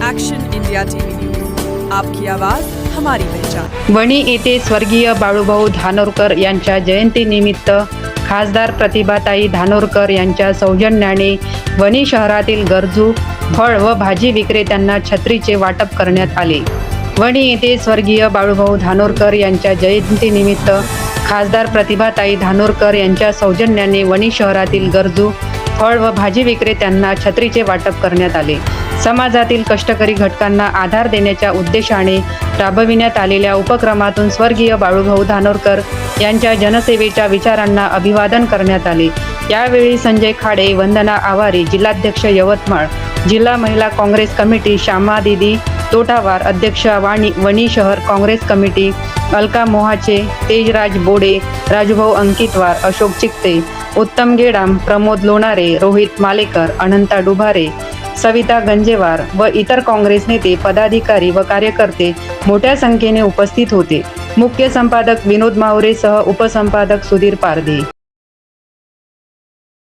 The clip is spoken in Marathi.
एक्शन इंडिया टीवी न्यूज, आपकी आवाज हमारी पहचान। वणी येथे स्वर्गीय बाळूभाऊ धानोरकर यांच्या जयंतीनिमित्त खासदार प्रतिभाताई धानोरकर यांच्या सौजन्याने वणी शहरातील गरजू फळ व भाजी विक्रेत्यांना छत्रीचे वाटप करण्यात आले। वणी येथे स्वर्गीय बाळूभाऊ धानोरकर यांच्या जयंतीनिमित्त खासदार प्रतिभाताई धानोरकर यांच्या सौजन्याने वणी शहरातील गरजू फळ व भाजी विक्रेत्यांना छत्रीचे वाटप करण्यात आले। समाजातील कष्टकरी घटकांना आधार देण्याच्या उद्देशाने राबविण्यात आलेल्या उपक्रमातून स्वर्गीय बाळूभाऊ धानोरकर यांच्या जनसेवेच्या विचारांना अभिवादन करण्यात आले। यावेळी संजय खाडे, वंदना आवारी, जिल्हाध्यक्ष यवतमाळ, जिल्हा महिला काँग्रेस कमिटी श्यामादिदी तोटावार, अध्यक्ष वणी शहर काँग्रेस कमिटी अलका मोहाचे, तेजराज बोडे, राजूभाऊ अंकितवार, अशोक चिकते, उत्तम गेडाम, प्रमोद लोणारे, रोहित मालेकर, अनंता डुभारे, सविता गंजेवार व इतर काँग्रेस नेते, पदाधिकारी व कार्यकर्ते मोठ्या संख्येने उपस्थित होते। मुख्य संपादक विनोद माहुरेसह उपसंपादक सुधीर पारधी।